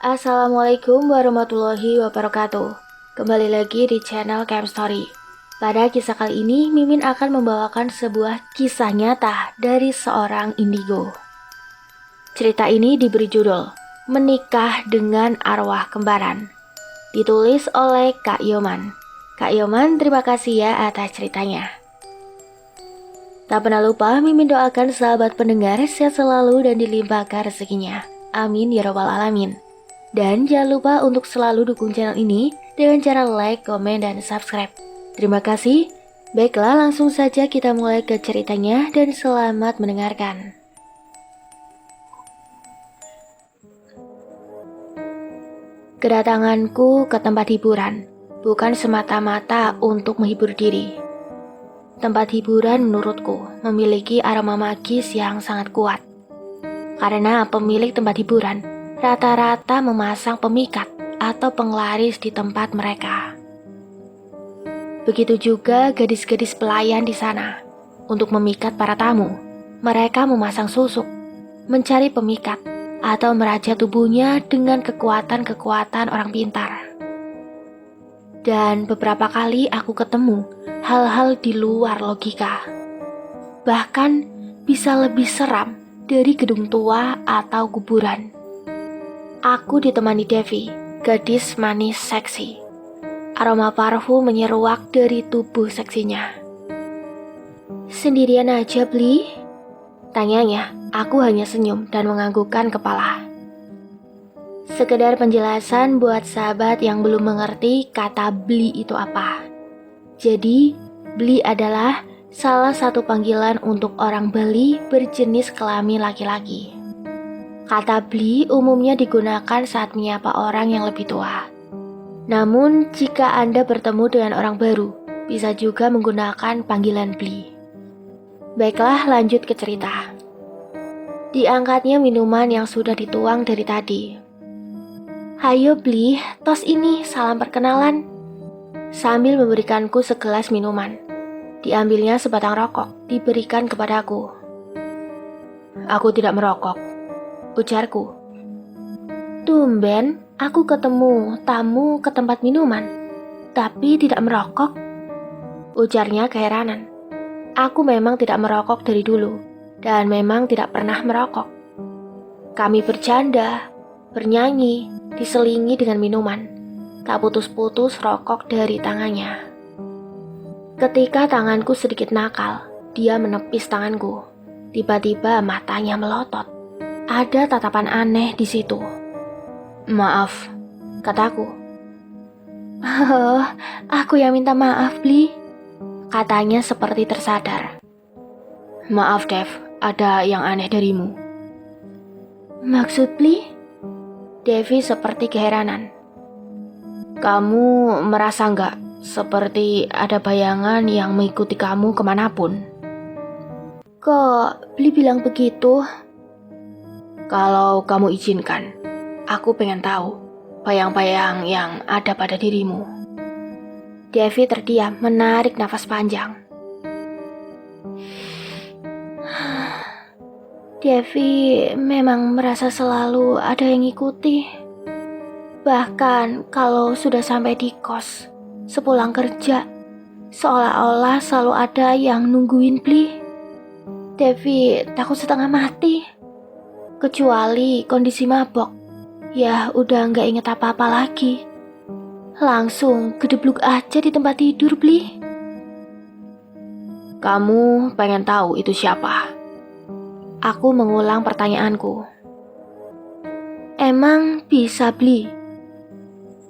Assalamualaikum warahmatullahi wabarakatuh. Kembali lagi di channel Camp Story. Pada kisah kali ini, Mimin akan membawakan sebuah kisah nyata dari seorang indigo. Cerita ini diberi judul Menikah dengan Arwah Kembaran. Ditulis oleh Kak Yoman. Kak Yoman, terima kasih ya atas ceritanya. Tak pernah lupa, Mimin doakan sahabat pendengar sehat selalu dan dilimpahkan rezekinya. Amin ya robbal alamin. Dan jangan lupa untuk selalu dukung channel ini dengan cara like, komen, dan subscribe. Terima kasih. Baiklah, langsung saja kita mulai ke ceritanya dan selamat mendengarkan. Kedatanganku ke tempat hiburan bukan semata-mata untuk menghibur diri. Tempat hiburan menurutku memiliki aroma magis yang sangat kuat. Karena pemilik tempat hiburan rata-rata memasang pemikat atau penglaris di tempat mereka. Begitu juga gadis-gadis pelayan di sana. Untuk memikat para tamu, mereka memasang susuk, mencari pemikat, atau meraja tubuhnya dengan kekuatan-kekuatan orang pintar. Dan beberapa kali aku ketemu hal-hal di luar logika. Bahkan bisa lebih seram dari gedung tua atau kuburan. Aku ditemani Devi, gadis manis seksi. Aroma parfum menyeruak dari tubuh seksinya. Sendirian aja, Bli? Tanyanya, aku hanya senyum dan menganggukkan kepala. Sekedar penjelasan buat sahabat yang belum mengerti kata Bli itu apa. Jadi, Bli adalah salah satu panggilan untuk orang Bali berjenis kelamin laki-laki. Kata Bli umumnya digunakan saat menyapa orang yang lebih tua. Namun, jika Anda bertemu dengan orang baru, bisa juga menggunakan panggilan Bli. Baiklah, lanjut ke cerita. Diangkatnya minuman yang sudah dituang dari tadi. Hayo Bli, tos ini, salam perkenalan. Sambil memberikanku segelas minuman. Diambilnya sebatang rokok, diberikan kepadaku. Aku tidak merokok, ujarku. Tumben, aku ketemu tamu ke tempat minuman, tapi tidak merokok, ujarnya keheranan. Aku memang tidak merokok dari dulu, dan memang tidak pernah merokok. Kami bercanda, bernyanyi, diselingi dengan minuman. Tak putus-putus rokok dari tangannya. Ketika tanganku sedikit nakal, dia menepis tanganku. Tiba-tiba matanya melotot. Ada tatapan aneh di situ. Maaf, kataku. Oh, aku yang minta maaf, Bli, katanya seperti tersadar. Maaf, Dev, ada yang aneh darimu. Maksud Bli? Devi seperti keheranan. Kamu merasa nggak seperti ada bayangan yang mengikuti kamu kemanapun? Kok Bli bilang begitu? Kalau kamu izinkan, aku pengen tahu bayang-bayang yang ada pada dirimu. Devi terdiam, menarik nafas panjang. Devi memang merasa selalu ada yang ngikuti. Bahkan kalau sudah sampai di kos, sepulang kerja, seolah-olah selalu ada yang nungguin Bli. Devi takut setengah mati. Kecuali kondisi mabok, ya udah nggak inget apa-apa lagi. Langsung gedebluk aja di tempat tidur, Bli. Kamu pengen tahu itu siapa? Aku mengulang pertanyaanku. Emang bisa, Bli?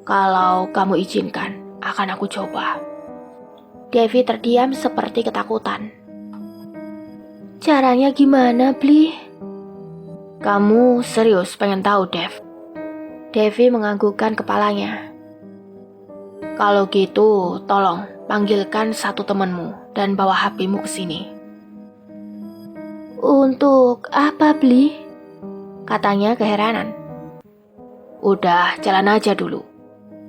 Kalau kamu izinkan, akan aku coba. Devi terdiam seperti ketakutan. Caranya gimana, Bli? Kamu serius pengen tahu, Dev? Devi menganggukkan kepalanya. Kalau gitu, tolong panggilkan satu temanmu dan bawa HP-mu ke sini. Untuk apa, Bli? Katanya keheranan. Udah, jalan aja dulu.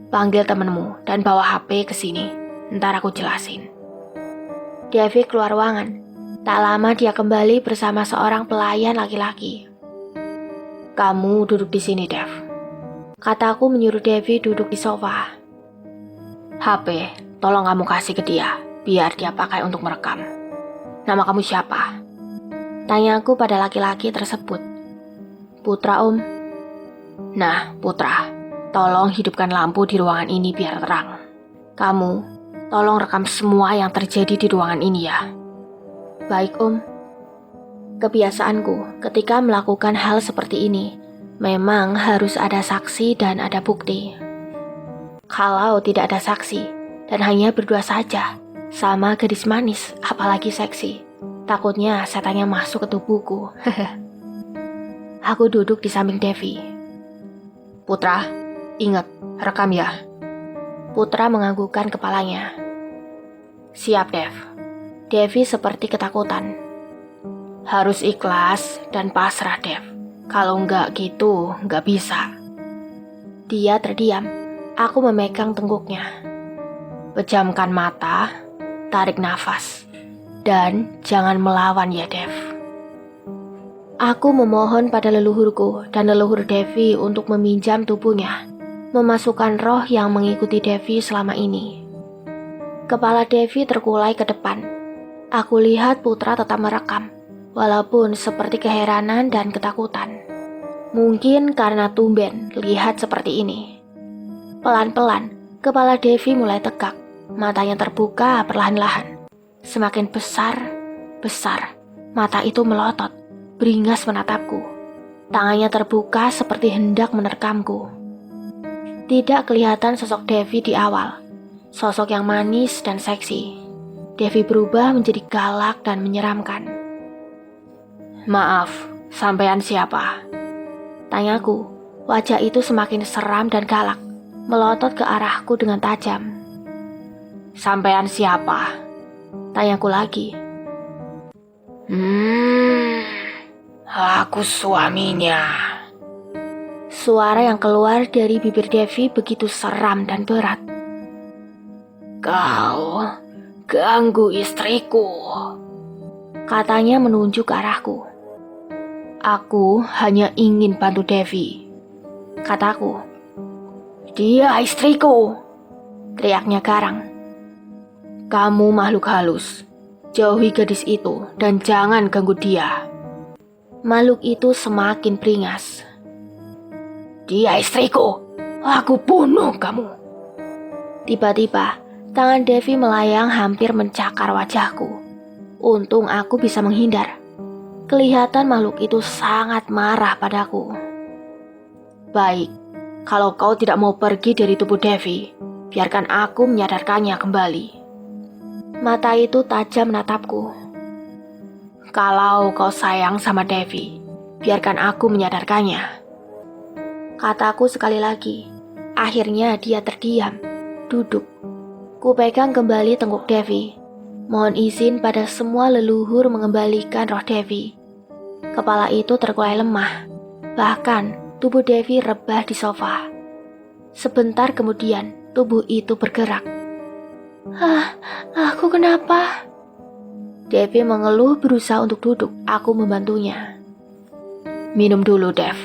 Panggil temenmu dan bawa HP ke sini. Ntar aku jelasin. Devi keluar ruangan. Tak lama dia kembali bersama seorang pelayan laki-laki. Kamu duduk di sini, Dev. Kataku menyuruh Devi duduk di sofa. HP, tolong kamu kasih ke dia, biar dia pakai untuk merekam. Nama kamu siapa? Tanyaku pada laki-laki tersebut. Putra, Om. Nah, Putra, tolong hidupkan lampu di ruangan ini biar terang. Kamu, tolong rekam semua yang terjadi di ruangan ini ya. Baik, Om. Kebiasaanku ketika melakukan hal seperti ini, memang harus ada saksi dan ada bukti. Kalau tidak ada saksi dan hanya berdua saja, sama gadis manis, apalagi seksi, takutnya setannya masuk ke tubuhku. Aku duduk di samping Devi. Putra, ingat, rekam ya. Putra menganggukkan kepalanya. Siap, Dev. Devi seperti ketakutan. Harus ikhlas dan pasrah, Dev. Kalau enggak gitu, enggak bisa. Dia terdiam. Aku memegang tengkuknya. Pejamkan mata, tarik nafas, dan jangan melawan ya, Dev. Aku memohon pada leluhurku dan leluhur Devi untuk meminjam tubuhnya, memasukkan roh yang mengikuti Devi selama ini. Kepala Devi terkulai ke depan. Aku lihat Putra tetap merekam, walaupun seperti keheranan dan ketakutan. Mungkin karena tumben lihat seperti ini. Pelan-pelan, kepala Devi mulai tegak, matanya terbuka perlahan-lahan. Semakin besar, mata itu melotot, beringas menatapku. Tangannya terbuka seperti hendak menerkamku. Tidak kelihatan sosok Devi di awal, sosok yang manis dan seksi. Devi berubah menjadi galak dan menyeramkan. Maaf, sampean siapa? Tanyaku. Wajah itu semakin seram dan galak, melotot ke arahku dengan tajam. Sampean siapa? Tanyaku lagi. Aku suaminya. Suara yang keluar dari bibir Devi begitu seram dan berat. Kau ganggu istriku, katanya menunjuk ke arahku. Aku hanya ingin bantu Devi, kataku. Dia istriku, teriaknya garang. Kamu makhluk halus, jauhi gadis itu dan jangan ganggu dia. Makhluk itu semakin beringas. Dia istriku, aku bunuh kamu. Tiba-tiba, tangan Devi melayang hampir mencakar wajahku. Untung aku bisa menghindar. Kelihatan makhluk itu sangat marah padaku. Baik, kalau kau tidak mau pergi dari tubuh Devi, biarkan aku menyadarkannya kembali. Mata itu tajam menatapku. Kalau kau sayang sama Devi, biarkan aku menyadarkannya, kataku sekali lagi. Akhirnya dia terdiam, duduk. Kupegang kembali tengkuk Devi. Mohon izin pada semua leluhur mengembalikan roh Devi. Kepala itu terkulai lemah. Bahkan tubuh Devi rebah di sofa. Sebentar kemudian tubuh itu bergerak. Aku kenapa? Devi mengeluh berusaha untuk duduk. Aku membantunya. Minum dulu, Dev,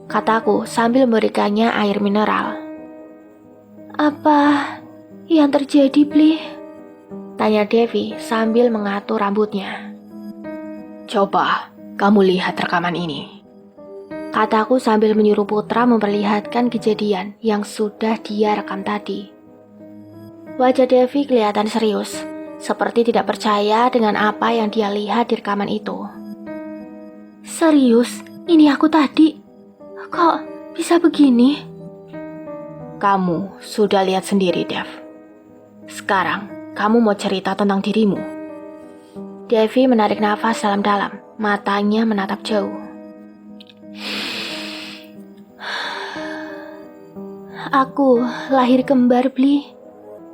kataku sambil memberikannya air mineral. Apa yang terjadi, Bli? Tanya Devi sambil mengatur rambutnya. Coba kamu lihat rekaman ini, kataku sambil menyuruh Putra memperlihatkan kejadian yang sudah dia rekam tadi. Wajah Devi kelihatan serius, seperti tidak percaya dengan apa yang dia lihat di rekaman itu. Serius? Ini aku tadi? Kok bisa begini? Kamu sudah lihat sendiri, Dev. Sekarang kamu mau cerita tentang dirimu? Devi menarik nafas dalam-dalam, matanya menatap jauh. Aku lahir kembar, Bli.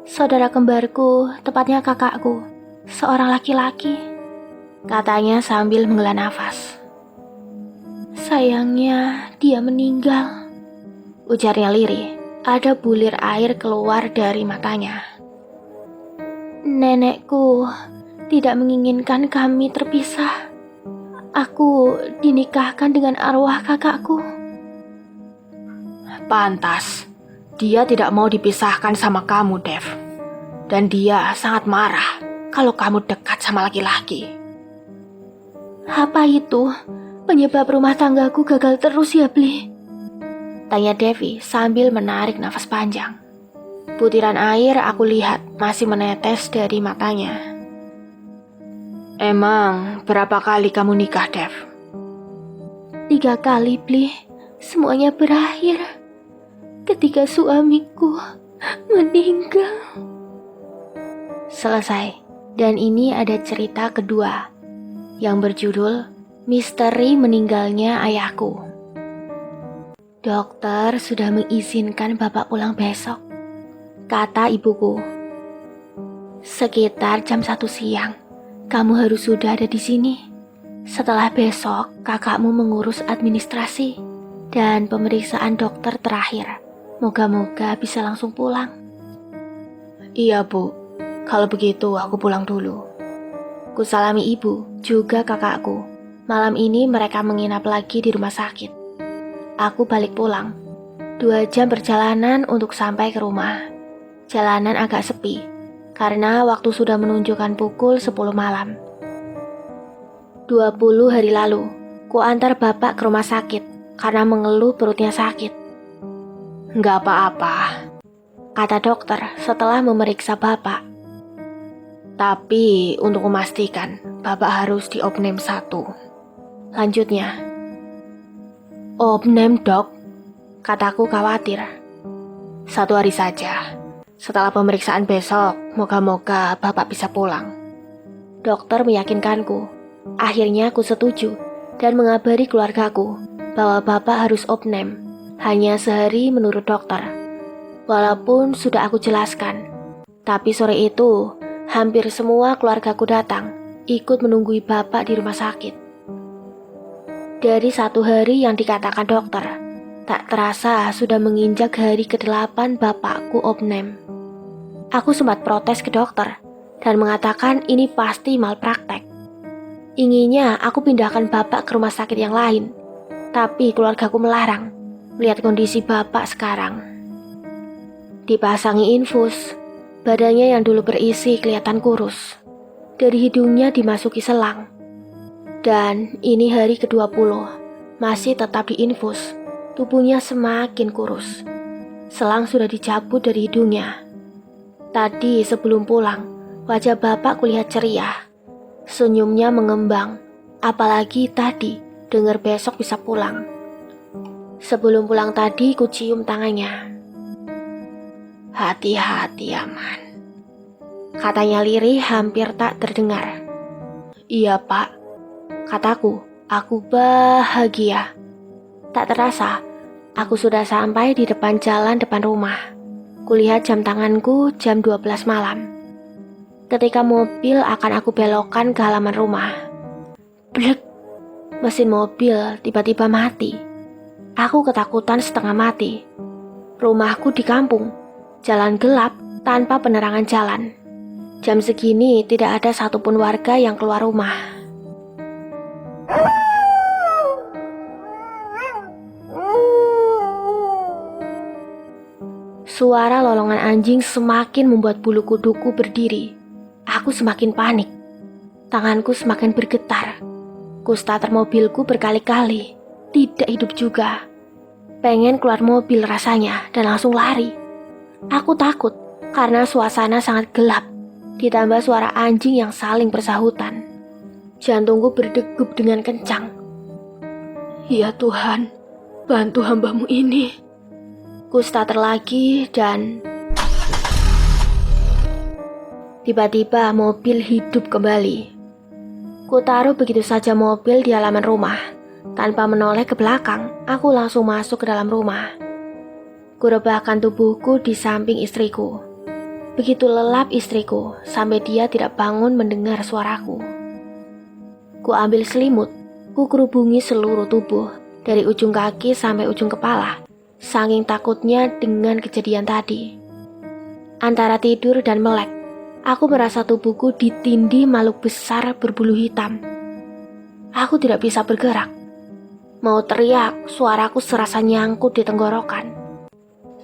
Saudara kembarku, tepatnya kakakku, seorang laki-laki, katanya sambil menghela nafas. Sayangnya dia meninggal, ujarnya lirih. Ada bulir air keluar dari matanya. Nenekku tidak menginginkan kami terpisah. Aku dinikahkan dengan arwah kakakku. Pantas, dia tidak mau dipisahkan sama kamu, Dev. Dan dia sangat marah kalau kamu dekat sama laki-laki. Apa itu? Penyebab rumah tanggaku gagal terus ya, Bli? Tanya Devi sambil menarik nafas panjang. Butiran air aku lihat masih menetes dari matanya. Emang berapa kali kamu nikah, Dev? 3 kali, Bli. Semuanya berakhir ketika suamiku meninggal. Selesai. Dan ini ada cerita kedua yang berjudul Misteri Meninggalnya Ayahku. Dokter sudah mengizinkan Bapak pulang besok, kata ibuku. Sekitar jam 1 siang, kamu harus sudah ada di sini. Setelah besok, kakakmu mengurus administrasi dan pemeriksaan dokter terakhir. Moga-moga bisa langsung pulang. Iya, Bu. Kalau begitu aku pulang dulu. Kusalami ibu, juga kakakku. Malam ini mereka menginap lagi di rumah sakit. Aku balik pulang. 2 jam perjalanan untuk sampai ke rumah. Jalanan agak sepi, karena waktu sudah menunjukkan pukul 10 malam. 20 hari lalu, ku antar bapak ke rumah sakit karena mengeluh perutnya sakit. Nggak apa-apa, kata dokter setelah memeriksa bapak. Tapi untuk memastikan, Bapak harus di opname 1. Lanjutnya. Opname, Dok? Kataku khawatir. 1 hari saja. Setelah pemeriksaan besok, moga-moga Bapak bisa pulang. Dokter meyakinkanku. Akhirnya aku setuju dan mengabari keluargaku bahwa Bapak harus opname. Hanya sehari menurut dokter. Walaupun sudah aku jelaskan. Tapi sore itu, hampir semua keluargaku datang, ikut menunggui bapak di rumah sakit. Dari 1 hari yang dikatakan dokter, tak terasa sudah menginjak hari ke-8 bapakku opname. Aku sempat protes ke dokter dan mengatakan ini pasti malpraktek. Inginnya aku pindahkan bapak ke rumah sakit yang lain, tapi keluargaku melarang. Lihat kondisi bapak sekarang. Dipasangi infus. Badannya yang dulu berisi kelihatan kurus. Dari hidungnya dimasuki selang. Dan ini hari ke-20, masih tetap diinfus. Tubuhnya semakin kurus. Selang sudah dicabut dari hidungnya. Tadi sebelum pulang, wajah bapak kulihat ceria. Senyumnya mengembang. Apalagi tadi dengar besok bisa pulang. Sebelum pulang tadi kucium tangannya. Hati-hati, Aman. Katanya lirih hampir tak terdengar. Iya, Pak. Kataku, aku bahagia. Tak terasa, aku sudah sampai di depan jalan depan rumah. Kulihat jam tanganku jam 12 malam. Ketika mobil akan aku belokkan ke halaman rumah. Blek, mesin mobil tiba-tiba mati. Aku ketakutan setengah mati. Rumahku di kampung. Jalan gelap tanpa penerangan jalan. Jam segini tidak ada satupun warga yang keluar rumah. Suara lolongan anjing semakin membuat bulu kuduku berdiri. Aku semakin panik. Tanganku semakin bergetar. Ku starter mobilku berkali-kali. Tidak hidup juga. Pengen keluar mobil rasanya dan langsung lari. Aku takut karena suasana sangat gelap, ditambah suara anjing yang saling bersahutan. Jantungku berdegup dengan kencang. Ya Tuhan, bantu hambamu ini. Ku starter lagi dan tiba-tiba mobil hidup kembali. Ku taruh begitu saja mobil di halaman rumah. Tanpa menoleh ke belakang, aku langsung masuk ke dalam rumah. Kurebahkan tubuhku di samping istriku. Begitu lelap istriku, sampai dia tidak bangun mendengar suaraku. Ku ambil selimut, ku kerubungi seluruh tubuh, dari ujung kaki sampai ujung kepala, saking takutnya dengan kejadian tadi. Antara tidur dan melek, aku merasa tubuhku ditindih makhluk besar berbulu hitam. Aku tidak bisa bergerak. Mau teriak, suaraku serasa nyangkut di tenggorokan.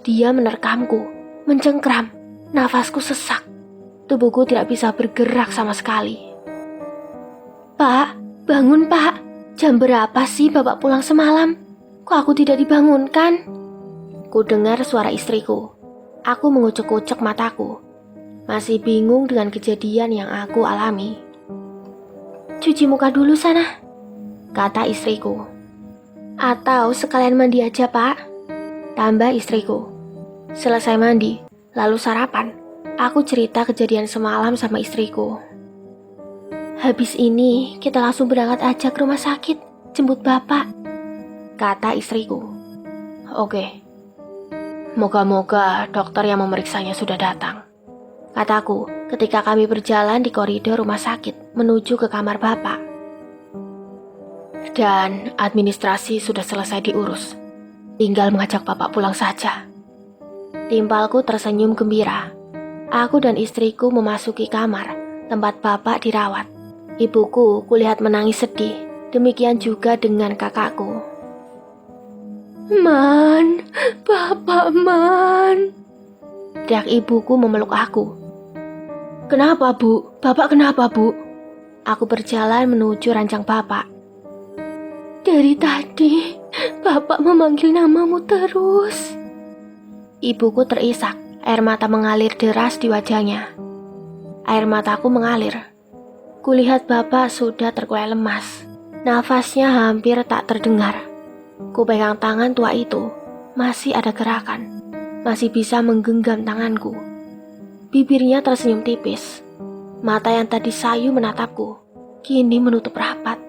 Dia menerkamku, mencengkram, nafasku sesak. Tubuhku tidak bisa bergerak sama sekali. Pak, bangun Pak. Jam berapa sih Bapak pulang semalam? Kok aku tidak dibangunkan? Ku dengar suara istriku. Aku mengucek-ucek mataku. Masih bingung dengan kejadian yang aku alami. Cuci muka dulu sana, kata istriku. Atau sekalian mandi aja Pak, tambah istriku. Selesai mandi, lalu sarapan. Aku cerita kejadian semalam sama istriku. Habis ini kita langsung berangkat aja ke rumah sakit, jemput Bapak, kata istriku. Oke. Moga-moga dokter yang memeriksanya sudah datang, kataku ketika kami berjalan di koridor rumah sakit menuju ke kamar Bapak. Dan administrasi sudah selesai diurus. Tinggal mengajak Bapak pulang saja. Timpalku tersenyum gembira. Aku dan istriku memasuki kamar tempat Bapak dirawat. Ibuku kulihat menangis sedih. Demikian juga dengan kakakku. Man, Bapak Man, teriak ibuku memeluk aku. Kenapa Bu? Bapak kenapa Bu? Aku berjalan menuju ranjang Bapak. Dari tadi, Bapak memanggil namamu terus. Ibuku terisak, air mata mengalir deras di wajahnya. Air mataku mengalir. Kulihat Bapak sudah terkulai lemas. Nafasnya hampir tak terdengar. Kupegang tangan tua itu, masih ada gerakan. Masih bisa menggenggam tanganku. Bibirnya tersenyum tipis. Mata yang tadi sayu menatapku, kini menutup rapat.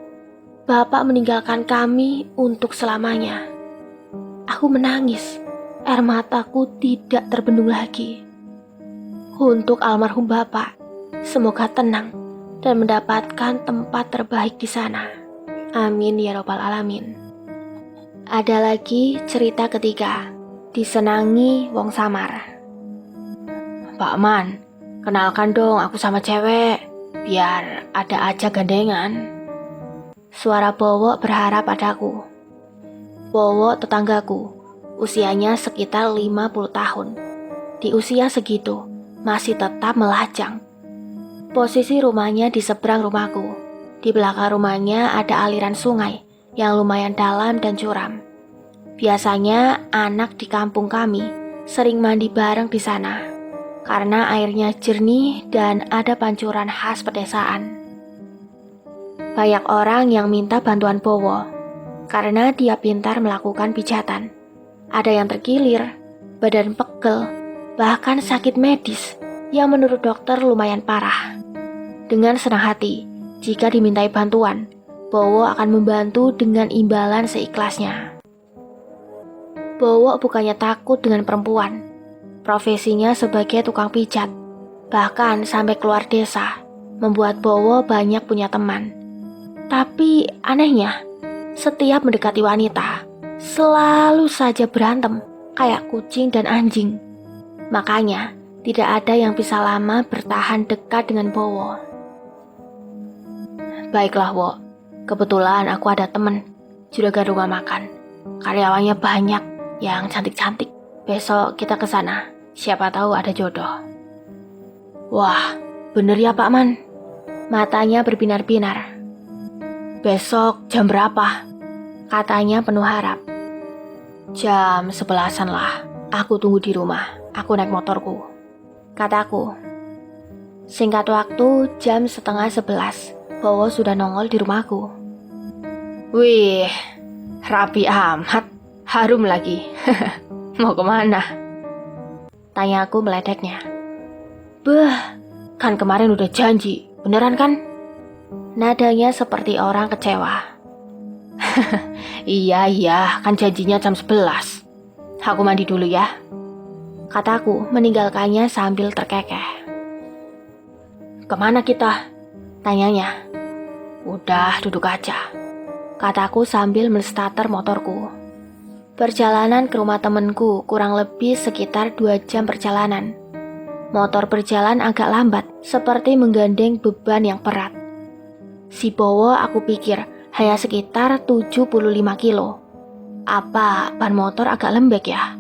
Bapak meninggalkan kami untuk selamanya. Aku menangis. Air mataku tidak terbendung lagi. Untuk almarhum Bapak, semoga tenang dan mendapatkan tempat terbaik di sana. Amin ya robbal alamin. Ada lagi cerita ketiga, disenangi wong samar. Pak Man, kenalkan dong aku sama cewek, biar ada aja gandengan. Suara Bowo berharap padaku. Bowo tetanggaku, usianya sekitar 50 tahun. Di usia segitu, masih tetap melajang. Posisi rumahnya di seberang rumahku. Di belakang rumahnya ada aliran sungai yang lumayan dalam dan curam. Biasanya anak di kampung kami sering mandi bareng di sana karena airnya jernih dan ada pancuran khas pedesaan. Banyak orang yang minta bantuan Bowo karena dia pintar melakukan pijatan. Ada yang terkilir, badan pegel, bahkan sakit medis yang menurut dokter lumayan parah. Dengan senang hati, jika dimintai bantuan, Bowo akan membantu dengan imbalan seikhlasnya. Bowo bukannya takut dengan perempuan. Profesinya sebagai tukang pijat, bahkan sampai keluar desa, membuat Bowo banyak punya teman. Tapi anehnya, setiap mendekati wanita, selalu saja berantem kayak kucing dan anjing. Makanya, tidak ada yang bisa lama bertahan dekat dengan Bowo. Baiklah, Wo. Kebetulan aku ada temen, juragan rumah makan. Karyawannya banyak, yang cantik-cantik. Besok kita ke sana, siapa tahu ada jodoh. Wah, bener ya Pak Man? Matanya berbinar-binar. Besok jam berapa? Katanya penuh harap. Jam 11-an lah, aku tunggu di rumah, aku naik motorku, kataku. Singkat waktu, jam 10:30, Bowo sudah nongol di rumahku. Wih, rapi amat, harum lagi. Mau kemana? Tanyaku meledeknya. Bah, kan kemarin udah janji, beneran kan? Nadanya seperti orang kecewa. Iya, kan janjinya jam 11. Aku mandi dulu ya, kataku meninggalkannya sambil terkekeh. Kemana kita? Tanyanya. Udah, duduk aja, kataku sambil menstarter motorku. Perjalanan ke rumah temenku kurang lebih sekitar 2 jam perjalanan. Motor berjalan agak lambat, seperti menggandeng beban yang berat. Si Bowo aku pikir hanya sekitar 75 kilo. Apa ban motor agak lembek ya?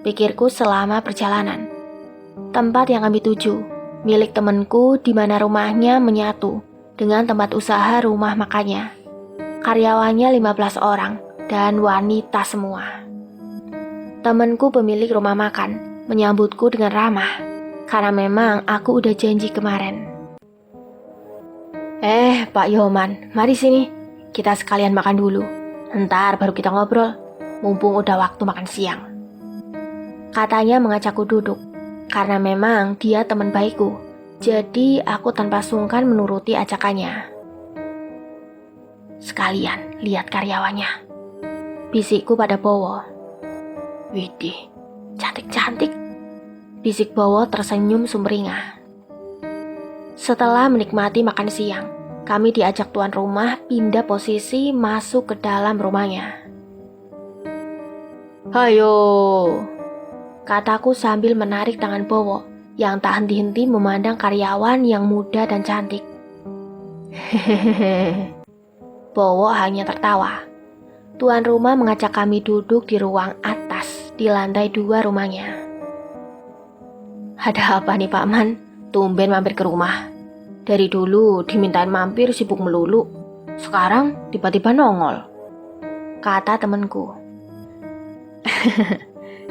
pikirku selama perjalanan. Tempat yang kami tuju, milik temanku di mana rumahnya menyatu dengan tempat usaha rumah makannya. Karyawannya 15 orang dan wanita semua. Temanku pemilik rumah makan menyambutku dengan ramah karena memang aku udah janji kemarin. Pak Yoman, mari sini. Kita sekalian makan dulu. Ntar baru kita ngobrol, mumpung udah waktu makan siang. Katanya mengajakku duduk, karena memang dia teman baikku. Jadi aku tanpa sungkan menuruti ajakannya. Sekalian lihat karyawannya, bisikku pada Bowo. Widih, cantik-cantik. Bisik Bowo tersenyum sumringah. Setelah menikmati makan siang, kami diajak tuan rumah pindah posisi masuk ke dalam rumahnya. Hayo, kataku sambil menarik tangan Bowo yang tak henti-henti memandang karyawan yang muda dan cantik. Bowo hanya tertawa. Tuan rumah mengajak kami duduk di ruang atas di lantai 2 rumahnya. Ada apa nih Pak Man? Tumben mampir ke rumah. Dari dulu dimintain mampir sibuk melulu. Sekarang tiba-tiba nongol, kata temanku.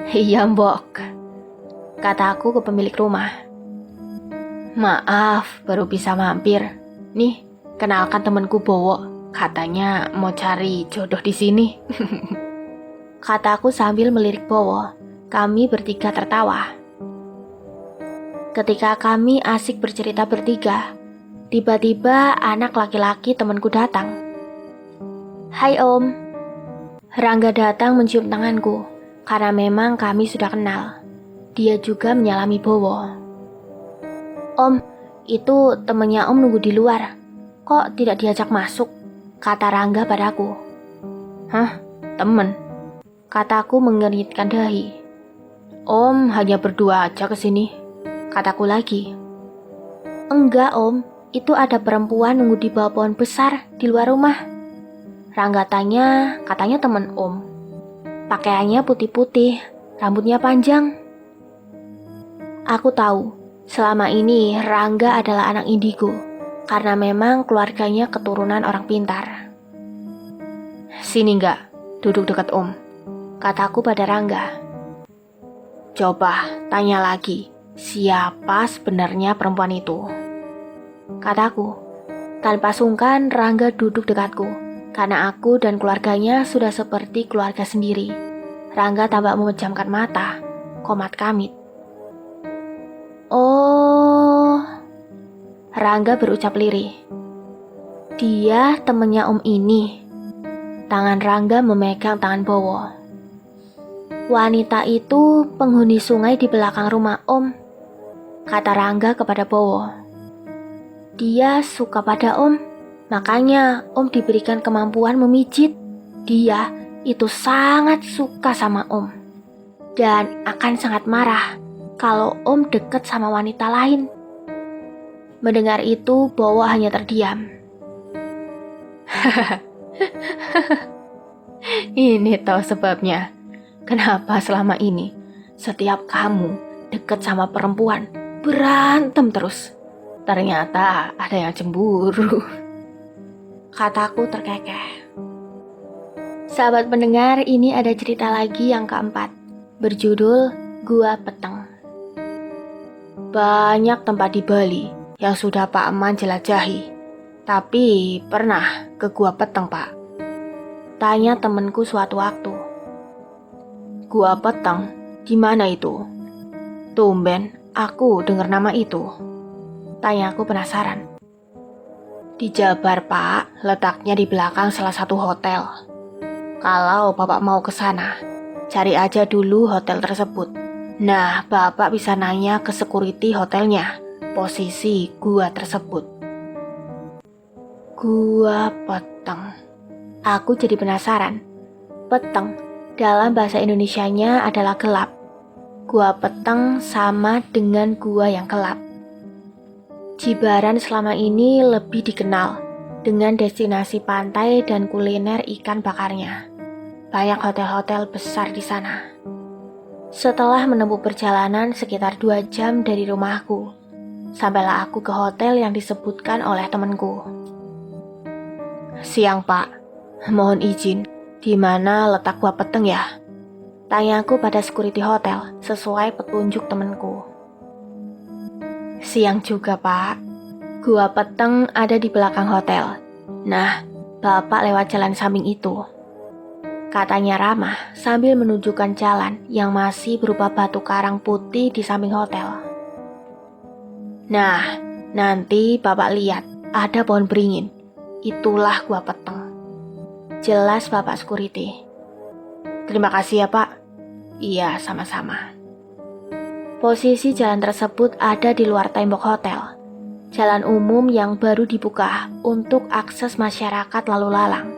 Iya mbok, kataku ke pemilik rumah. Maaf baru bisa mampir. Nih, kenalkan temanku Bowo. Katanya mau cari jodoh di sini. Kataku sambil melirik Bowo. Kami bertiga tertawa. Ketika kami asik bercerita bertiga, tiba-tiba anak laki-laki temanku datang. Hai Om. Rangga datang mencium tanganku, karena memang kami sudah kenal. Dia juga menyalami Bowo. Om, itu temennya Om nunggu di luar. Kok tidak diajak masuk? Kata Rangga padaku. Hah? Temen? Kataku mengeritkan dahi. Om hanya berdua aja kesini, kataku lagi. Enggak Om, itu ada perempuan nunggu di bawah pohon besar di luar rumah. Rangga tanya, katanya temen Om. Pakaiannya putih-putih, rambutnya panjang. Aku tahu, selama ini Rangga adalah anak indigo, karena memang keluarganya keturunan orang pintar. Sini enggak, duduk dekat Om, kataku pada Rangga. Coba tanya lagi, siapa sebenarnya perempuan itu? Kataku. Tanpa sungkan Rangga duduk dekatku, karena aku dan keluarganya sudah seperti keluarga sendiri. Rangga tampak memejamkan mata, komat kamit. Oh, Rangga berucap lirih. Dia temennya Om ini. Tangan Rangga memegang tangan Bowo. Wanita itu penghuni sungai di belakang rumah Om, kata Rangga kepada Bowo. Dia suka pada Om, makanya Om diberikan kemampuan memijit. Dia itu sangat suka sama Om, dan akan sangat marah kalau Om deket sama wanita lain. Mendengar itu, Bowo hanya terdiam. Ini tahu sebabnya. Kenapa selama ini setiap kamu deket sama perempuan berantem terus? Ternyata ada yang cemburu, kataku terkekeh. Sahabat pendengar, ini ada cerita lagi yang keempat, berjudul Gua Peteng. Banyak tempat di Bali yang sudah Pak Eman jelajahi, tapi pernah ke Gua Peteng, Pak? Tanya temanku suatu waktu. Gua Peteng, gimana itu? Tumben aku dengar nama itu. Tanyaku penasaran. Di Jabar, Pak, letaknya di belakang salah satu hotel. Kalau Bapak mau ke sana, cari aja dulu hotel tersebut. Nah, Bapak bisa nanya ke security hotelnya, posisi gua tersebut. Gua Peteng. Aku jadi penasaran. Peteng dalam bahasa Indonesianya adalah gelap. Gua Peteng sama dengan gua yang gelap. Jibaran selama ini lebih dikenal dengan destinasi pantai dan kuliner ikan bakarnya. Banyak hotel-hotel besar di sana. Setelah menempuh perjalanan sekitar 2 jam dari rumahku, sampailah aku ke hotel yang disebutkan oleh temanku. Siang Pak, mohon izin, di mana letak Gua Peteng ya? Tanyaku pada security hotel sesuai petunjuk temanku. Siang juga Pak, Gua Peteng ada di belakang hotel. Nah, Bapak lewat jalan samping itu, katanya ramah sambil menunjukkan jalan yang masih berupa batu karang putih di samping hotel. Nah, nanti Bapak lihat ada pohon beringin. Itulah Gua Peteng. Jelas Bapak security. Terima kasih ya Pak. Iya, sama-sama. Posisi jalan tersebut ada di luar tembok hotel. Jalan umum yang baru dibuka untuk akses masyarakat lalu lalang.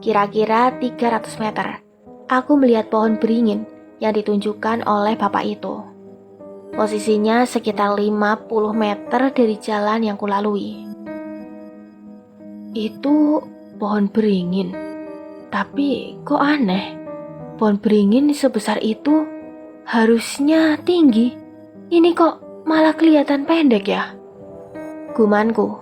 Kira-kira 300 meter, aku melihat pohon beringin yang ditunjukkan oleh bapak itu. Posisinya sekitar 50 meter dari jalan yang kulalui. Itu pohon beringin. Tapi kok aneh? Pohon beringin sebesar itu harusnya tinggi. Ini kok malah kelihatan pendek ya? Gumanku,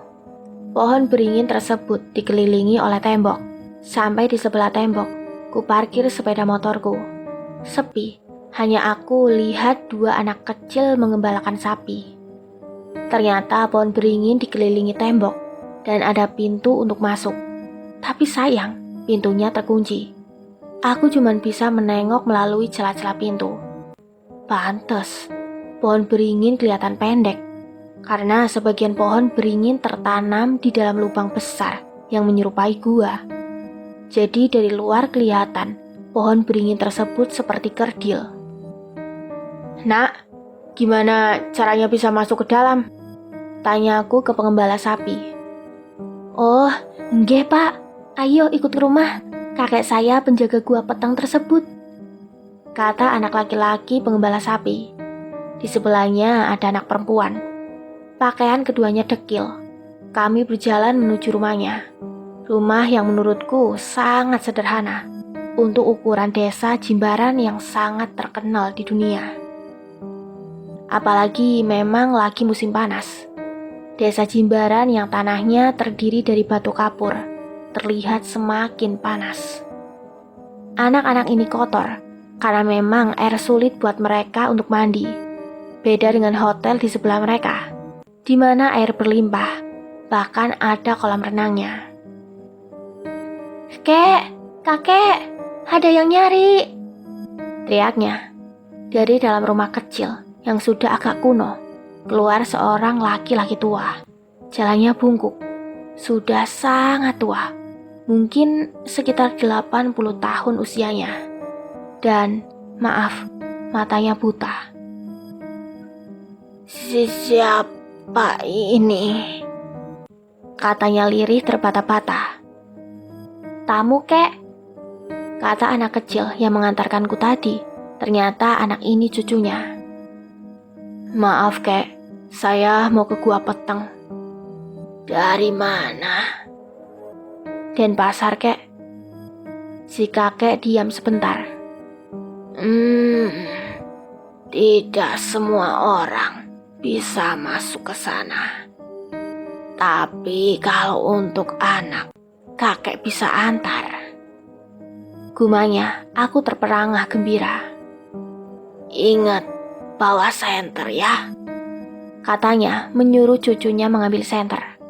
pohon beringin tersebut dikelilingi oleh tembok. Sampai di sebelah tembok, ku parkir sepeda motorku. Sepi, hanya aku lihat 2 anak kecil mengembalakan sapi. Ternyata pohon beringin dikelilingi tembok dan ada pintu untuk masuk. Tapi sayang, pintunya terkunci. Aku cuma bisa menengok melalui celah-celah pintu. Pantes, pohon beringin kelihatan pendek. Karena sebagian pohon beringin tertanam di dalam lubang besar yang menyerupai gua. Jadi dari luar kelihatan pohon beringin tersebut seperti kerdil. Nak, gimana caranya bisa masuk ke dalam? Tanyaku ke pengembala sapi. Oh, nggih pak, ayo ikut ke rumah. Kakek saya penjaga Gua Peteng tersebut, kata anak laki-laki pengembala sapi. Di sebelahnya ada anak perempuan. Pakaian keduanya dekil. Kami berjalan menuju rumahnya. Rumah yang menurutku sangat sederhana untuk ukuran desa Jimbaran yang sangat terkenal di dunia. Apalagi memang lagi musim panas. Desa Jimbaran yang tanahnya terdiri dari batu kapur terlihat semakin panas. Anak-anak ini kotor karena memang air sulit buat mereka untuk mandi. Beda dengan hotel di sebelah mereka, di mana air berlimpah, bahkan ada kolam renangnya. Kek, kakek, ada yang nyari, teriaknya. Dari dalam rumah kecil yang sudah agak kuno, keluar seorang laki-laki tua. Jalannya bungkuk, sudah sangat tua, mungkin sekitar 80 tahun usianya. Dan, maaf, matanya buta. Siapa ini? Katanya lirih terbata-bata. Tamu kek, kata anak kecil yang mengantarkanku tadi. Ternyata anak ini cucunya. Maaf kek, saya mau ke Gua Peteng. Dari mana? Denpasar kek. Si kakek diam sebentar. Tidak semua orang bisa masuk ke sana. Tapi kalau untuk anak, kakek bisa antar. Gumanya, aku terperangah gembira. Ingat, bawa senter ya, katanya menyuruh cucunya mengambil senter.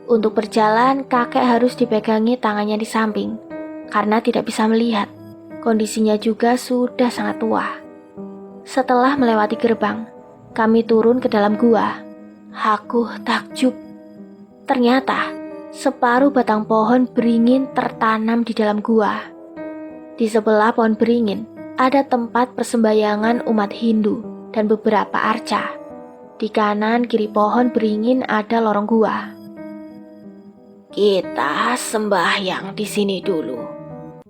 Untuk berjalan, kakek harus dipegangi tangannya di samping, karena tidak bisa melihat. Kondisinya juga sudah sangat tua. Setelah melewati gerbang, kami turun ke dalam gua. Aku takjub. Ternyata, separuh batang pohon beringin tertanam di dalam gua. Di sebelah pohon beringin, ada tempat persembahyangan umat Hindu dan beberapa arca. Di kanan kiri pohon beringin ada lorong gua. Kita sembahyang di sini dulu.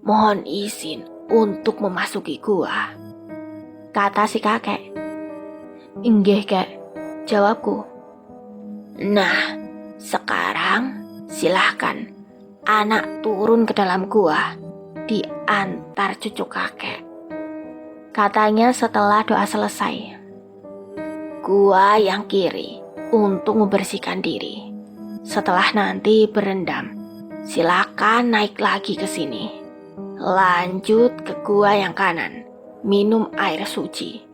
Mohon izin untuk memasuki gua, kata si kakek. Inggih kek, jawabku. Nah, sekarang silahkan anak turun ke dalam gua, diantar cucu kakek. katanya setelah doa selesai. Gua yang kiri untuk membersihkan diri. Setelah nanti berendam, silakan naik lagi ke sini. Lanjut ke gua yang kanan, minum air suci.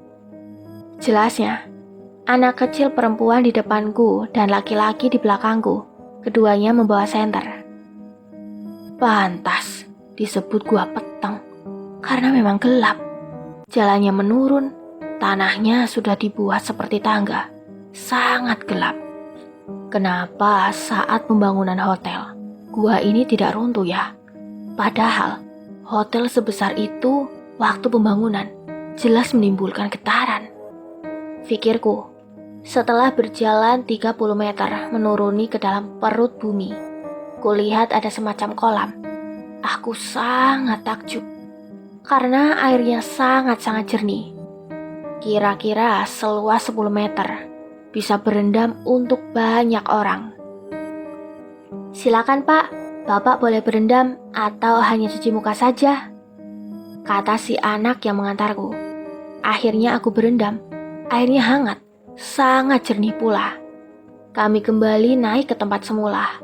Jelasnya, anak kecil perempuan di depanku dan laki-laki di belakangku. Keduanya membawa senter. Pantas disebut gua petang, karena memang gelap. Jalannya menurun, tanahnya sudah dibuat seperti tangga, sangat gelap. Kenapa saat pembangunan hotel, gua ini tidak runtuh ya? Padahal hotel sebesar itu waktu pembangunan jelas menimbulkan getaran. Pikirku, setelah berjalan 30 meter menuruni ke dalam perut bumi, kulihat ada semacam kolam. Aku sangat takjub, karena airnya sangat-sangat jernih. Kira-kira seluas 10 meter, bisa berendam untuk banyak orang. Silakan Pak, Bapak boleh berendam atau hanya cuci muka saja, kata si anak yang mengantarku. Akhirnya aku berendam, airnya hangat, sangat jernih pula. Kami kembali naik ke tempat semula.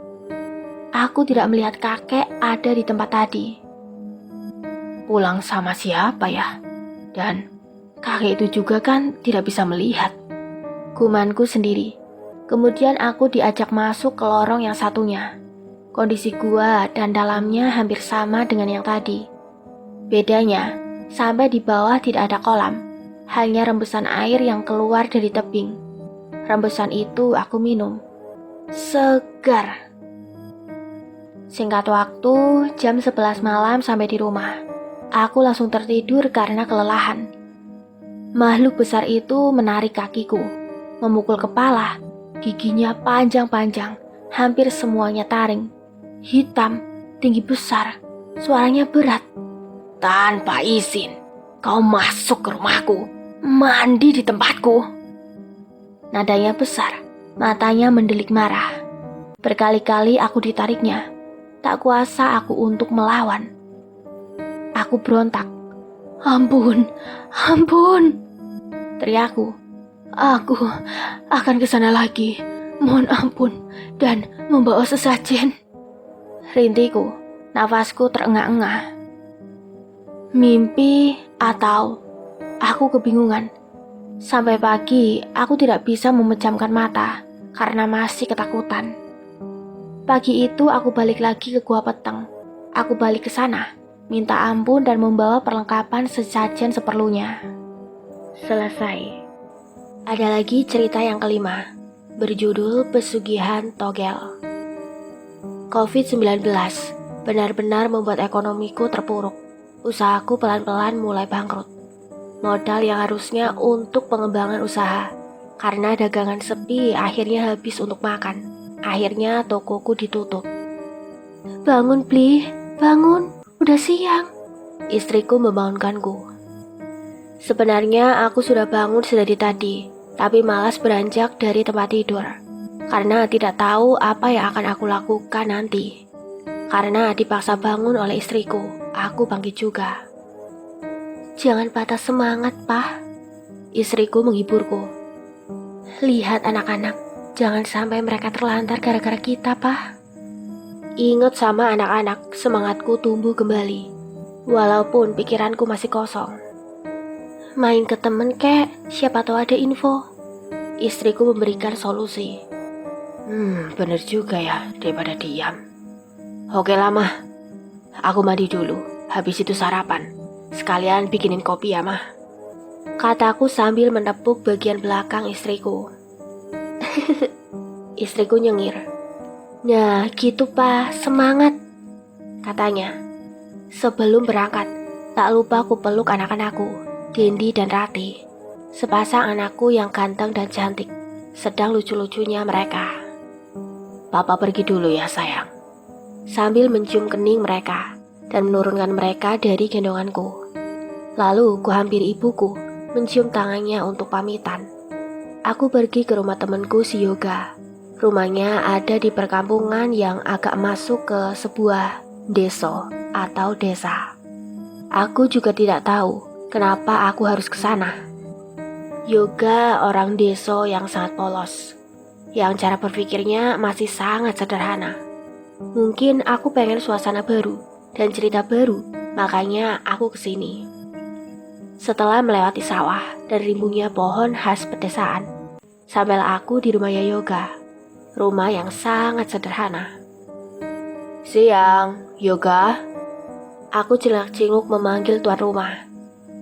Aku tidak melihat kakek ada di tempat tadi. Pulang sama siapa ya? Dan kakek itu juga kan tidak bisa melihat. Gumanku sendiri. Kemudian aku diajak masuk ke lorong yang satunya. Kondisi gua dan dalamnya hampir sama dengan yang tadi. Bedanya, sampai di bawah tidak ada kolam, hanya rembesan air yang keluar dari tebing. Rembesan itu aku minum. Segar. Singkat waktu, jam 11 malam sampai di rumah. Aku langsung tertidur karena kelelahan. Makhluk besar itu menarik kakiku, memukul kepala, giginya panjang-panjang, hampir semuanya taring. Hitam, tinggi besar, suaranya berat. Tanpa izin, kau masuk ke rumahku, mandi di tempatku. Nadanya besar, matanya mendelik marah. Berkali-kali aku ditariknya. Tak kuasa aku untuk melawan. Aku berontak. Ampun, ampun, teriakku. Aku akan ke sana lagi. Mohon ampun dan membawa sesajen. Rintiku, nafasku terengah-engah. Mimpi atau aku kebingungan. Sampai pagi, aku tidak bisa memejamkan mata karena masih ketakutan. Pagi itu aku balik lagi ke Gua Peteng. Aku balik ke sana, minta ampun dan membawa perlengkapan sesajen seperlunya. Selesai. Ada lagi cerita yang kelima, berjudul Pesugihan Togel. COVID-19 benar-benar membuat ekonomiku terpuruk. Usahaku pelan-pelan mulai bangkrut. Modal yang harusnya untuk pengembangan usaha, karena dagangan sepi akhirnya habis untuk makan. Akhirnya tokoku ditutup. Bangun, Bli, bangun, udah siang. Istriku membangunkanku. Sebenarnya aku sudah bangun sedari tadi, tapi malas beranjak dari tempat tidur. Karena tidak tahu apa yang akan aku lakukan nanti. Karena dipaksa bangun oleh istriku, aku bangkit juga. Jangan patah semangat, Pak. Istriku menghiburku. Lihat anak-anak, jangan sampai mereka terlantar gara-gara kita, Pak. Ingat sama anak-anak, semangatku tumbuh kembali. Walaupun pikiranku masih kosong. Main ke temen kek, siapa tahu ada info. Istriku memberikan solusi. Bener juga ya, daripada diam. Oke lah, Mah. Aku mandi dulu, habis itu sarapan. Sekalian bikinin kopi ya, Mah. Kataku sambil menepuk bagian belakang istriku. Istriku nyengir. Nah gitu Pak, semangat, katanya. Sebelum berangkat, tak lupa aku peluk anak-anakku, Dendi dan Rati. Sepasang anakku yang ganteng dan cantik, sedang lucu-lucunya mereka. Papa pergi dulu ya sayang. Sambil mencium kening mereka dan menurunkan mereka dari gendonganku. Lalu kuhampiri ibuku, mencium tangannya untuk pamitan. Aku pergi ke rumah temanku si Yoga. Rumahnya ada di perkampungan yang agak masuk ke sebuah deso atau desa. Aku juga tidak tahu Kenapa aku harus ke sana? Yoga orang desa yang sangat polos, yang cara berpikirnya masih sangat sederhana. Mungkin aku pengen suasana baru dan cerita baru, makanya aku kesini. Setelah melewati sawah dan rimbunnya pohon khas pedesaan, sampailah aku di rumah Yoga, rumah yang sangat sederhana. Siang, Yoga. Aku celak-cinguk memanggil tuan rumah.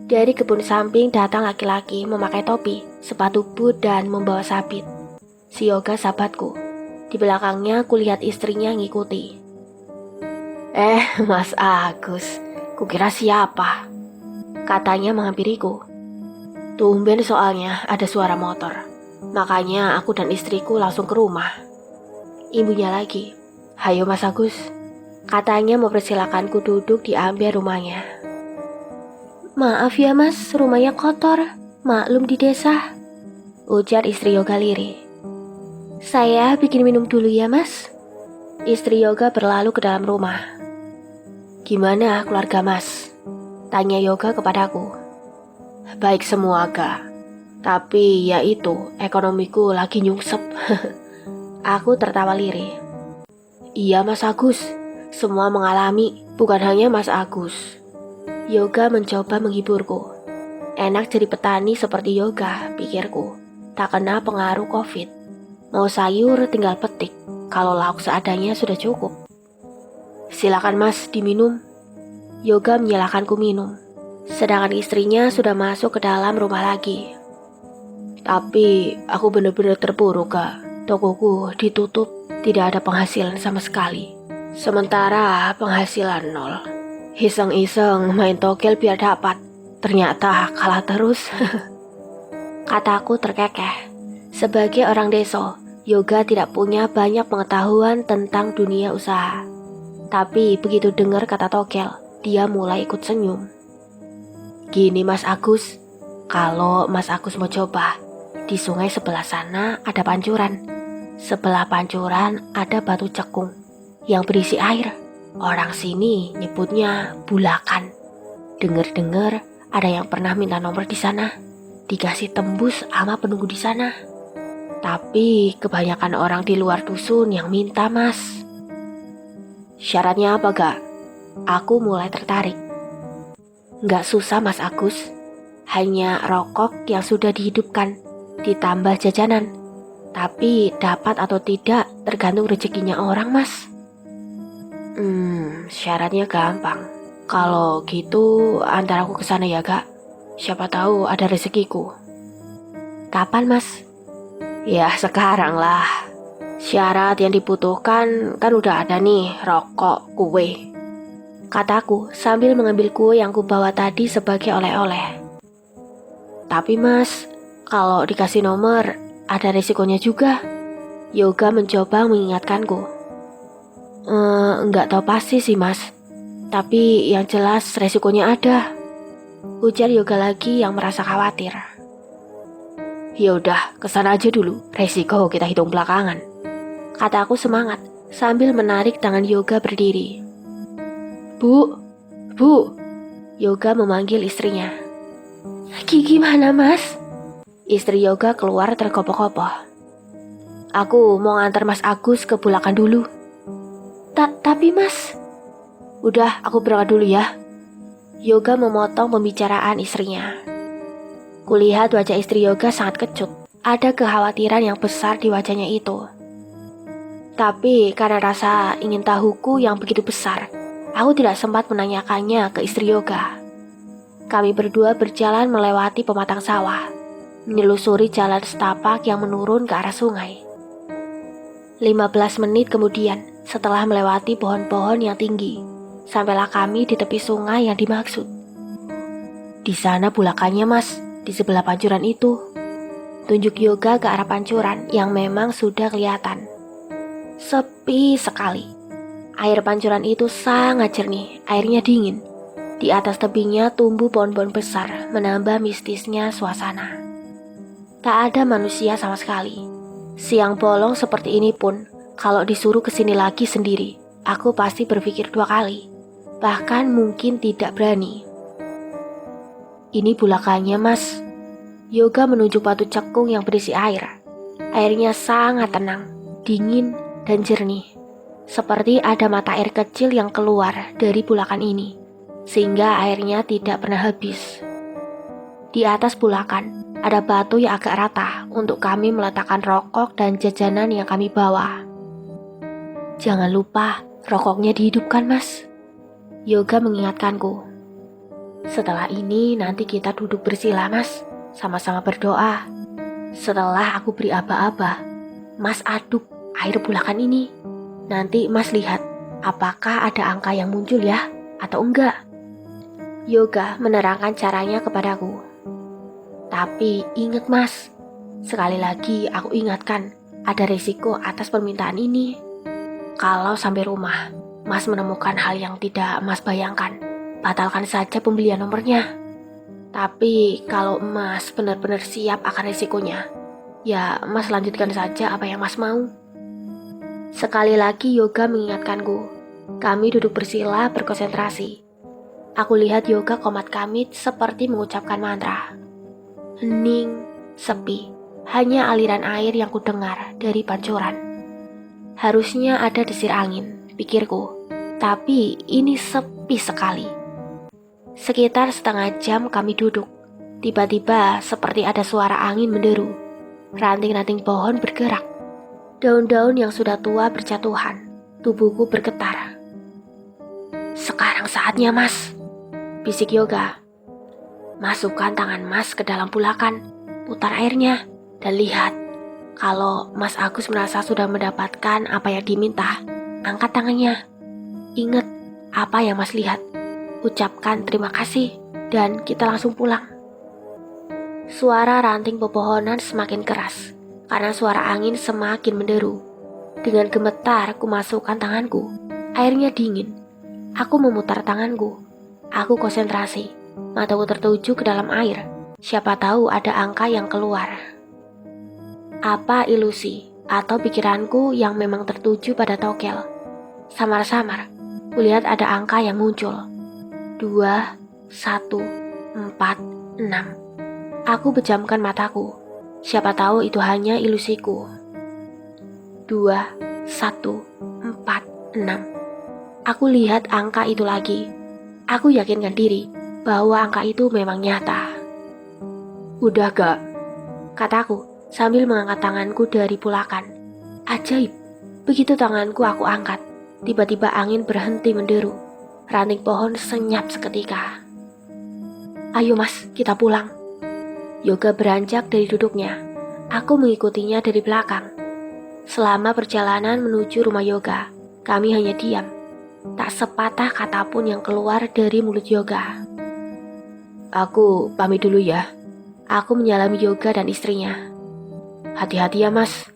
Dari kebun samping datang laki-laki memakai topi, sepatu boot dan membawa sabit. Si Yoga sahabatku. Di belakangnya kulihat istrinya ngikuti. Mas Agus, kukira siapa? Katanya menghampiriku. Tumben soalnya ada suara motor. Makanya aku dan istriku langsung ke rumah. Ibunya lagi. Hayo Mas Agus. Katanya mempersilakanku duduk di ambil rumahnya. Maaf ya mas, rumahnya kotor. Maklum di desa, ujar istri Yoga lirih. Saya bikin minum dulu ya mas. Istri Yoga berlalu ke dalam rumah. Gimana keluarga mas? Tanya Yoga kepadaku. Baik semua Ga. Tapi ya itu, ekonomiku lagi nyungsep. Aku tertawa lirih. Iya Mas Agus, semua mengalami, bukan hanya Mas Agus. Yoga mencoba menghiburku. Enak jadi petani seperti Yoga, pikirku. Tak kena pengaruh COVID. Mau sayur tinggal petik, kalau lauk seadanya sudah cukup. Silakan Mas, diminum. Yoga menyilahkanku minum. Sedangkan istrinya sudah masuk ke dalam rumah lagi. Tapi aku benar-benar terpuruk Kak. Tokoku ditutup, tidak ada penghasilan sama sekali. Sementara penghasilan nol. Iseng-iseng main togel biar dapat. Ternyata kalah terus. Kataku terkekeh. Sebagai orang desa, Yoga tidak punya banyak pengetahuan tentang dunia usaha. Tapi begitu dengar kata togel, dia mulai ikut senyum. Gini Mas Agus, kalau Mas Agus mau coba, di sungai sebelah sana ada pancuran. Sebelah pancuran ada batu cekung yang berisi air. Orang sini nyebutnya bulakan. Dengar-dengar ada yang pernah minta nomor di sana, dikasih tembus sama penunggu di sana. Tapi kebanyakan orang di luar dusun yang minta mas. Syaratnya apa Gak? Aku mulai tertarik. Gak susah Mas Agus, hanya rokok yang sudah dihidupkan, ditambah jajanan. Tapi dapat atau tidak tergantung rezekinya orang mas. Syaratnya gampang. Kalau gitu antar aku ke sana ya Kak. Siapa tahu ada rezekiku. Kapan mas? Ya sekarang lah. Syarat yang dibutuhkan kan udah ada nih, rokok, kue. Kataku sambil mengambil kue yang kubawa tadi sebagai oleh-oleh. Tapi mas, kalau dikasih nomor ada resikonya juga. Yoga mencoba mengingatkanku. Enggak tahu pasti sih mas, tapi yang jelas resikonya ada. Ujar Yoga lagi yang merasa khawatir. Yaudah, kesana aja dulu, resiko kita hitung belakangan. Kataku semangat sambil menarik tangan Yoga berdiri. Bu. Yoga memanggil istrinya. Gimana mas? Istri Yoga keluar terkopoh-kopoh. Aku mau ngantar Mas Agus ke Bulakan dulu. Tapi mas... Udah, aku berangkat dulu ya. Yoga memotong pembicaraan istrinya. Kulihat wajah istri Yoga sangat kecut. Ada kekhawatiran yang besar di wajahnya itu. Tapi karena rasa ingin tahuku yang begitu besar, aku tidak sempat menanyakannya ke istri Yoga. Kami berdua berjalan melewati pematang sawah, menelusuri jalan setapak yang menurun ke arah sungai. 15 menit kemudian, setelah melewati pohon-pohon yang tinggi, sampailah kami di tepi sungai yang dimaksud. Di sana bulakannya mas, di sebelah pancuran itu. Tunjuk Yoga ke arah pancuran yang memang sudah kelihatan. Sepi sekali. Air pancuran itu sangat jernih, airnya dingin. Di atas tebingnya tumbuh pohon-pohon besar, menambah mistisnya suasana. Tak ada manusia sama sekali. Siang bolong seperti ini pun, kalau disuruh kesini lagi sendiri, aku pasti berpikir 2 kali. Bahkan mungkin tidak berani. Ini bulakannya, Mas. Yoga menunjuk batu cekung yang berisi air. Airnya sangat tenang, dingin, dan jernih. Seperti ada mata air kecil yang keluar dari bulakan ini, sehingga airnya tidak pernah habis. Di atas bulakan, ada batu yang agak rata untuk kami meletakkan rokok dan jajanan yang kami bawa. Jangan lupa, rokoknya dihidupkan, Mas. Yoga mengingatkanku. Setelah ini nanti kita duduk bersila, Mas. Sama-sama berdoa. Setelah aku beri aba-aba, Mas aduk air bulakan ini. Nanti Mas lihat apakah ada angka yang muncul ya, atau enggak. Yoga menerangkan caranya kepadaku. Tapi ingat, Mas, sekali lagi aku ingatkan, ada risiko atas permintaan ini. Kalau sampai rumah, Mas menemukan hal yang tidak Mas bayangkan, batalkan saja pembelian nomornya. Tapi kalau Mas benar-benar siap akan risikonya, ya Mas lanjutkan saja apa yang Mas mau. Sekali lagi Yoga mengingatkanku. Kami duduk bersila berkonsentrasi. Aku lihat Yoga komat kamit seperti mengucapkan mantra. Hening, sepi, hanya aliran air yang kudengar dari pancuran. Harusnya ada desir angin, pikirku, tapi ini sepi sekali. Sekitar setengah jam kami duduk. Tiba-tiba seperti ada suara angin menderu. Ranting-ranting pohon bergerak. Daun-daun yang sudah tua berjatuhan. Tubuhku bergetar. Sekarang saatnya, Mas, bisik Yoga. Masukkan tangan Mas ke dalam bulakan, putar airnya, dan lihat. Kalau Mas Agus merasa sudah mendapatkan apa yang diminta, angkat tangannya. Ingat apa yang Mas lihat. Ucapkan terima kasih, dan kita langsung pulang. Suara ranting pepohonan semakin keras, karena suara angin semakin menderu. Dengan gemetar, ku masukkan tanganku. Airnya dingin. Aku memutar tanganku. Aku konsentrasi. Mataku tertuju ke dalam air. Siapa tahu ada angka yang keluar. Apa ilusi atau pikiranku yang memang tertuju pada tokel? Samar-samar, kulihat ada angka yang muncul. 2, 1, 4, 6. Aku pejamkan mataku. Siapa tahu itu hanya ilusiku. 2, 1, 4, 6. Aku lihat angka itu lagi. Aku yakinkan diri bahwa angka itu memang nyata. Udah gak? Kataku sambil mengangkat tanganku dari bulakan. Ajaib, begitu tanganku aku angkat, tiba-tiba angin berhenti menderu. Ranting pohon senyap seketika. Ayo, Mas, kita pulang. Yoga beranjak dari duduknya. Aku mengikutinya dari belakang. Selama perjalanan menuju rumah Yoga, kami hanya diam. Tak sepatah kata pun yang keluar dari mulut Yoga. Aku pamit dulu ya. Aku menyalami Yoga dan istrinya. Hati-hati ya, Mas.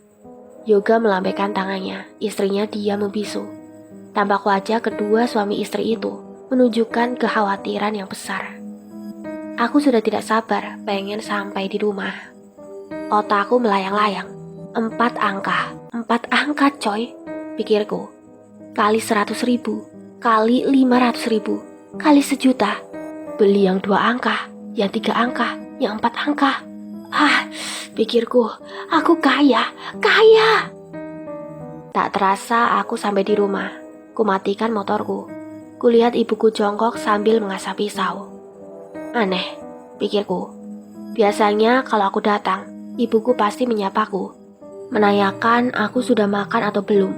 Yoga melambaikan tangannya, istrinya dia membisu. Tampak wajah kedua suami istri itu menunjukkan kekhawatiran yang besar. Aku sudah tidak sabar pengen sampai di rumah. Otakku melayang-layang. 4 angka coy, pikirku. Kali 100.000, kali 500.000, kali 1.000.000. Beli yang 2 angka, yang 3 angka, yang 4 angka. Pikirku, aku kaya. Tak terasa aku sampai di rumah. Kumatikan motorku. Kulihat ibuku jongkok sambil mengasah pisau. Aneh, pikirku. Biasanya kalau aku datang, ibuku pasti menyapaku, menanyakan aku sudah makan atau belum.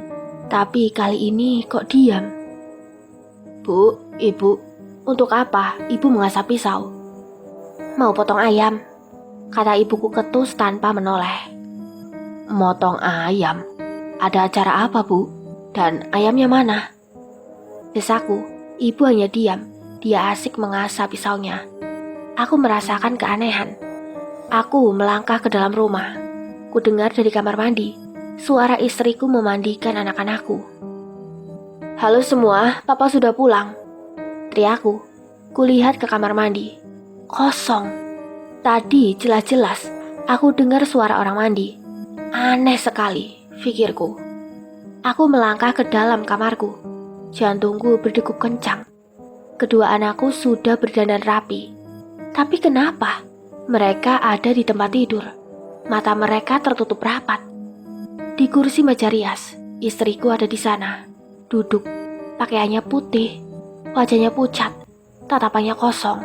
Tapi kali ini kok diam. Bu, ibu, untuk apa ibu mengasah pisau? Mau potong ayam, kata ibuku ketus tanpa menoleh. Motong ayam? Ada acara apa, Bu? Dan ayamnya mana? Desaku, ibu hanya diam. Dia asik mengasah pisaunya. Aku merasakan keanehan. Aku melangkah ke dalam rumah. Ku dengar dari kamar mandi suara istriku memandikan anak-anakku. Halo semua, papa sudah pulang, teriakku. Kulihat ke kamar mandi. Kosong. Tadi jelas-jelas aku dengar suara orang mandi. Aneh sekali, pikirku. Aku melangkah ke dalam kamarku. Jantungku berdegup kencang. Kedua anakku sudah berdandan rapi. Tapi kenapa mereka ada di tempat tidur? Mata mereka tertutup rapat. Di kursi meja rias, istriku ada di sana, duduk, pakaiannya putih, wajahnya pucat, tatapannya kosong.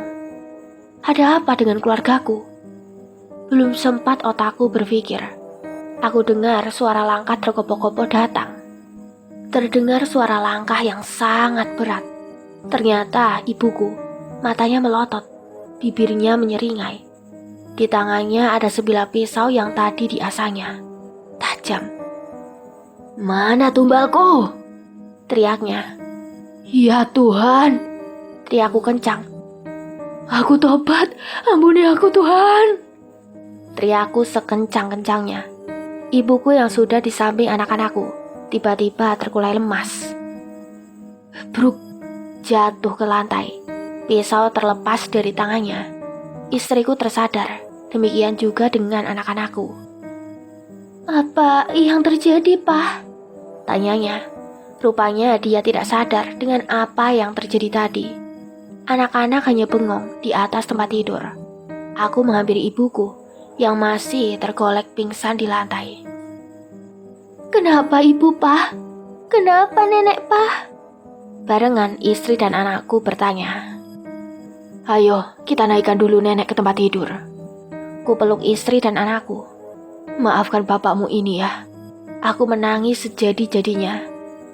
Ada apa dengan keluargaku? Belum sempat otakku berpikir. Aku dengar suara langkah tergopoh-gopoh datang. Terdengar suara langkah yang sangat berat. Ternyata ibuku, matanya melotot, bibirnya menyeringai. Di tangannya ada sebilah pisau yang tadi diasahnya. Tajam. "Mana tumbalku?" teriaknya. "Ya Tuhan!" teriakku kencang. "Aku tobat, ampuni aku Tuhan!" teriakku sekencang-kencangnya. Ibuku yang sudah di samping anak-anakku tiba-tiba terkulai lemas. Bruk, jatuh ke lantai. Pisau terlepas dari tangannya. Istriku tersadar, demikian juga dengan anak-anakku. "Apa yang terjadi, Pak?" tanyanya. Rupanya dia tidak sadar dengan apa yang terjadi tadi. Anak-anak hanya bengong di atas tempat tidur. Aku menghampiri ibuku yang masih tergolek pingsan di lantai. "Kenapa ibu, Pak? Kenapa nenek, Pak?" Barengan istri dan anakku bertanya. "Ayo, kita naikkan dulu nenek ke tempat tidur." Ku peluk istri dan anakku. "Maafkan bapakmu ini ya." Aku menangis sejadi-jadinya.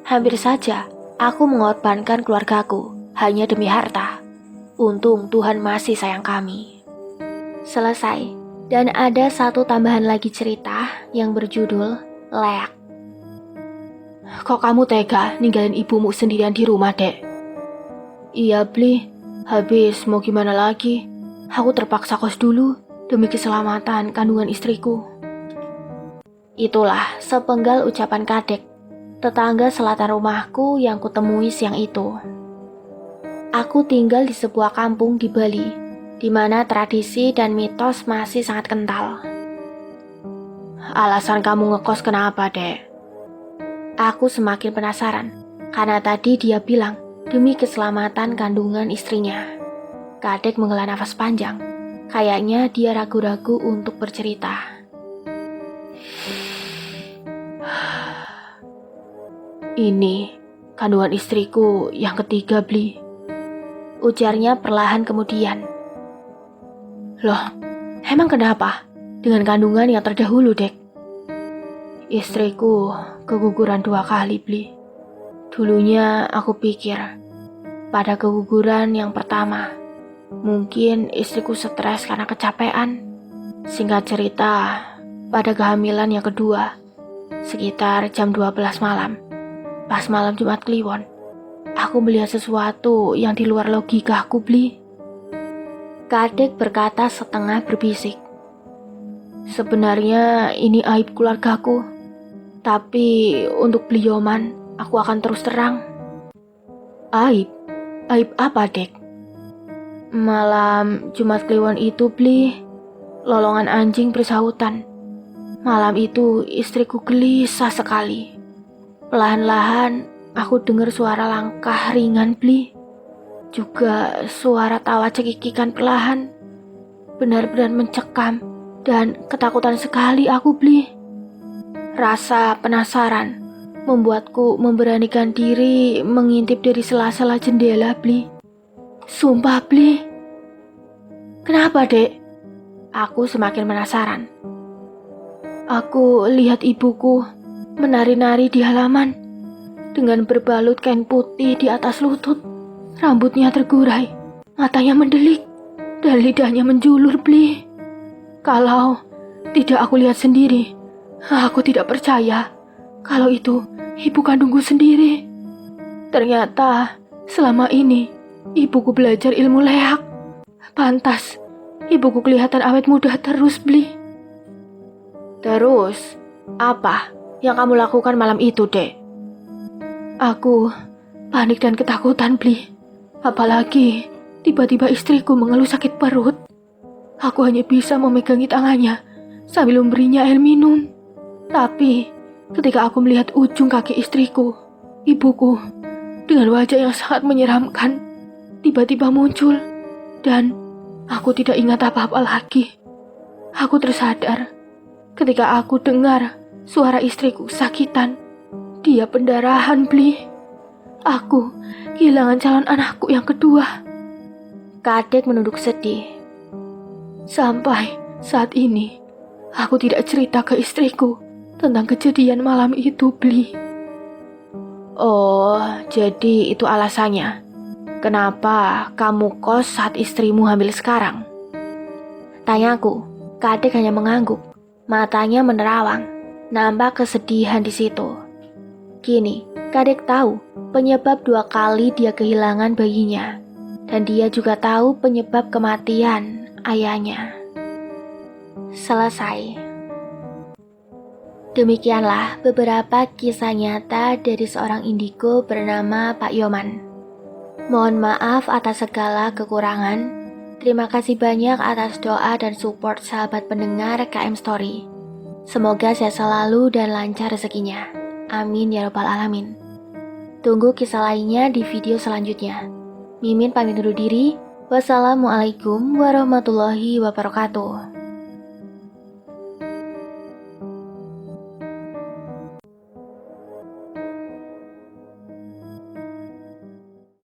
Hampir saja aku mengorbankan keluargaku hanya demi harta. Untung Tuhan masih sayang kami. Selesai. Dan ada satu tambahan lagi cerita yang berjudul Leak. Kok kamu tega ninggalin ibumu sendirian di rumah, Dek? Iya, Bli. Habis mau gimana lagi? Aku terpaksa kos dulu demi keselamatan kandungan istriku. Itulah sepenggal ucapan Kadek, tetangga selatan rumahku yang kutemui siang itu. Aku tinggal di sebuah kampung di Bali, di mana tradisi dan mitos masih sangat kental. Alasan kamu ngekos kenapa, Dek? Aku semakin penasaran, karena tadi dia bilang demi keselamatan kandungan istrinya. Kadek menghela nafas panjang. Kayaknya dia ragu-ragu untuk bercerita. Ini kandungan istriku yang ketiga, Bli. Ujarnya perlahan kemudian. Loh, emang kenapa dengan kandungan yang terdahulu, Dek? Istriku keguguran 2 kali, Bli. Dulunya aku pikir pada keguguran yang pertama mungkin istriku stres karena kecapean. Singkat cerita, pada kehamilan yang kedua sekitar jam 12 malam, pas malam Jumat Kliwon, aku melihat sesuatu yang di luar logikaku, Bli. Kadek berkata setengah berbisik. Sebenarnya ini aib keluargaku. Tapi untuk Blioman, aku akan terus terang. Aib? Aib apa, Dek? Malam Jumat Kliwon itu, Bli, lolongan anjing bersahutan. Malam itu istriku gelisah sekali. Perlahan-lahan aku dengar suara langkah ringan, Bli. Juga suara tawa cekikikan perlahan. Benar-benar mencekam dan ketakutan sekali aku, Bli. Rasa penasaran membuatku memberanikan diri mengintip dari sela-sela jendela, Bli. Sumpah, Bli. Kenapa, Dek? Aku semakin penasaran. Aku lihat ibuku menari-nari di halaman dengan berbalut kain putih di atas lutut. Rambutnya tergurai, matanya mendelik, dan lidahnya menjulur, Bli. Kalau tidak aku lihat sendiri, aku tidak percaya kalau itu ibu kandungku sendiri. Ternyata selama ini ibuku belajar ilmu leak. Pantas ibuku kelihatan awet muda terus, Bli. Terus, apa yang kamu lakukan malam itu, Dek? Aku panik dan ketakutan, Bli. Apalagi tiba-tiba istriku mengeluh sakit perut. Aku hanya bisa memegangi tangannya sambil memberinya air minum. Tapi ketika aku melihat ujung kaki istriku, ibuku dengan wajah yang sangat menyeramkan tiba-tiba muncul dan Aku tidak ingat apa-apa lagi. Aku tersadar ketika aku dengar suara istriku sakitan. Dia pendarahan, Bli. Aku kehilangan calon anakku yang kedua. Kak Adek menunduk sedih. Sampai saat ini, aku tidak cerita ke istriku tentang kejadian malam itu, Bli. Oh, jadi itu alasannya. Kenapa kamu kos saat istrimu hamil sekarang? Tanyaku. Kak Adek hanya mengangguk. Matanya menerawang. Nampak kesedihan di situ. Kini, Kak Adek tahu penyebab 2 kali dia kehilangan bayinya. Dan dia juga tahu penyebab kematian ayahnya. Selesai. Demikianlah beberapa kisah nyata dari seorang indigo bernama Pak Yoman. Mohon maaf atas segala kekurangan. Terima kasih banyak atas doa dan support sahabat pendengar KM Story. Semoga sehat selalu dan lancar rezekinya. Amin ya robbal alamin. Tunggu kisah lainnya di video selanjutnya. Mimin pamit undur diri. Wassalamualaikum warahmatullahi wabarakatuh.